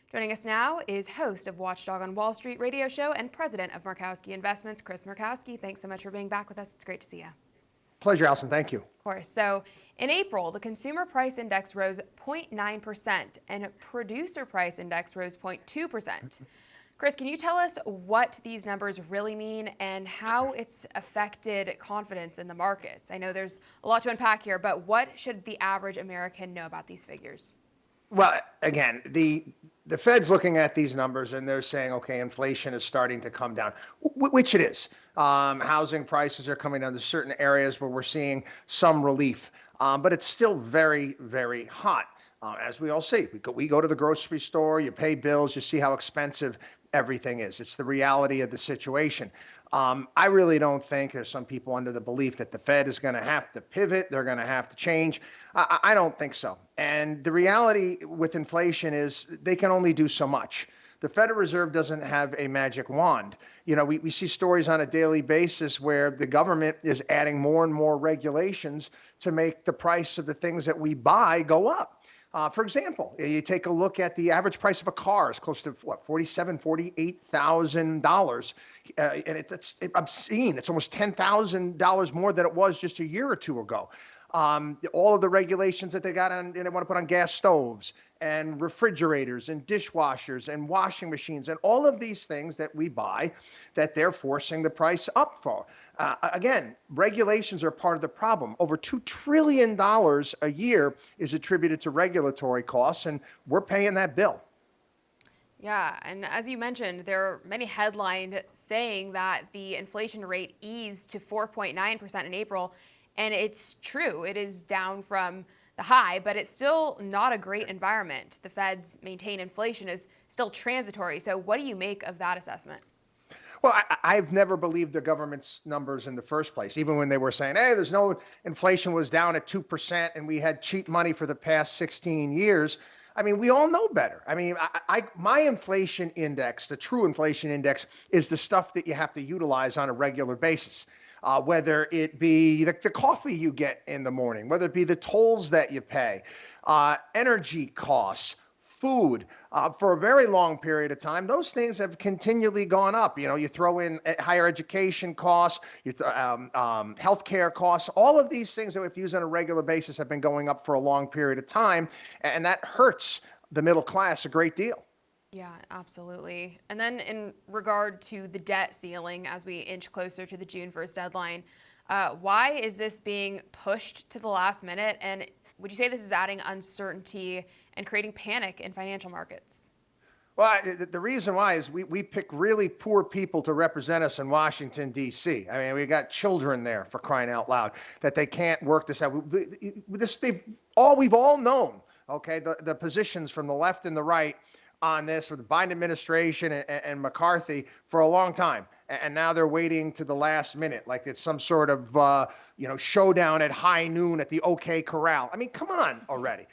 Joining us now is host of Watchdog on Wall Street radio show and president of Murkowski Investments, Chris Murkowski. Thanks so much for being back with us. It's great to see you. Pleasure, Allison. Thank you. Of course. So in April, the consumer price index rose 0.9% and producer price index rose 0.2%. Chris, can you tell us what these numbers really mean and how it's affected confidence in the markets? I know there's a lot to unpack here, but what should the average American know about these figures? Well, again, the Fed's looking at these numbers and they're saying, okay, inflation is starting to come down, which it is. Housing prices are coming down to certain areas where we're seeing some relief, but it's still very, very hot. As we all see, we go to the grocery store, you pay bills, you see how expensive everything is. It's the reality of the situation. I really don't think there's some people under the belief that the Fed is going to have to pivot. They're going to have to change. I don't think so. And the reality with inflation is they can only do so much. The Federal Reserve doesn't have a magic wand. You know, we see stories on a daily basis where the government is adding more and more regulations to make the price of the things that we buy go up. For example, you take a look at the average price of a car is close to what, $47,000, $48,000, and it's obscene. It's almost $10,000 more than it was just a year or two ago. All of the regulations that they got on, and they want to put on gas stoves and refrigerators and dishwashers and washing machines and all of these things that we buy that they're forcing the price up for. Again, regulations are part of the problem. Over $2 trillion a year is attributed to regulatory costs, and we're paying that bill. Yeah, and as you mentioned, there are many headlines saying that the inflation rate eased to 4.9% in April, and it's true. It is down from the high, but it's still not a great environment. The Fed's maintain inflation is still transitory. So what do you make of that assessment? Well, I've never believed the government's numbers in the first place, even when they were saying, hey, there's no inflation was down at 2% and we had cheap money for the past 16 years. I mean, we all know better. I mean, my inflation index, the true inflation index, is the stuff that you have to utilize on a regular basis. Whether it be the coffee you get in the morning, whether it be the tolls that you pay, energy costs, food, for a very long period of time, those things have continually gone up. You know, you throw in higher education costs, healthcare costs, all of these things that we have to use on a regular basis have been going up for a long period of time, and that hurts the middle class a great deal. Yeah, absolutely. And then in regard to the debt ceiling, as we inch closer to the June 1st deadline, why is this being pushed to the last minute? And would you say this is adding uncertainty and creating panic in financial markets? Well, the reason why is we pick really poor people to represent us in Washington, D.C. I mean, we got children there, for crying out loud, that they can't work this out. We've all known, okay, the positions from the left and the right on this with the Biden administration and McCarthy for a long time. And now they're waiting to the last minute, like it's some sort of, showdown at high noon at the OK Corral. I mean, come on already.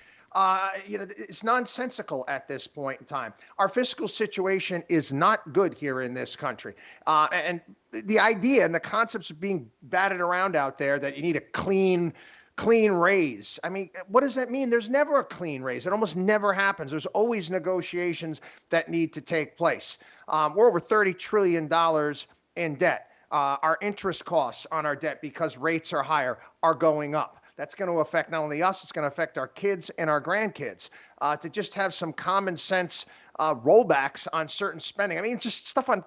It's nonsensical at this point in time. Our fiscal situation is not good here in this country. And the idea and the concepts of being batted around out there that you need a clean raise. I mean, what does that mean? There's never a clean raise. It almost never happens. There's always negotiations that need to take place. We're over $30 trillion in debt. Our interest costs on our debt, because rates are higher, are going up. That's going to affect not only us, it's going to affect our kids and our grandkids. To just have some common sense rollbacks on certain spending. I mean, just stuff on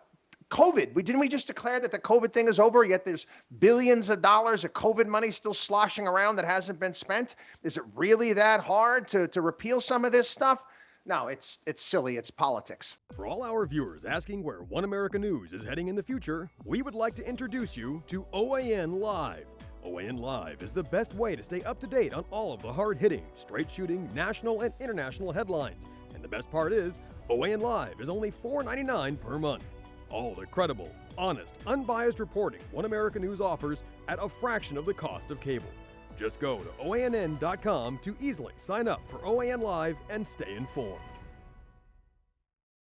COVID. Didn't we just declare that the COVID thing is over, yet there's billions of dollars of COVID money still sloshing around that hasn't been spent? Is it really that hard to repeal some of this stuff? No, it's silly. It's politics. For all our viewers asking where One America News is heading in the future, we would like to introduce you to OAN Live. OAN Live is the best way to stay up to date on all of the hard-hitting, straight-shooting, national and international headlines. And the best part is, OAN Live is only $4.99 per month. All the credible, honest, unbiased reporting One America News offers at a fraction of the cost of cable. Just go to OANN.com to easily sign up for OAN Live and stay informed.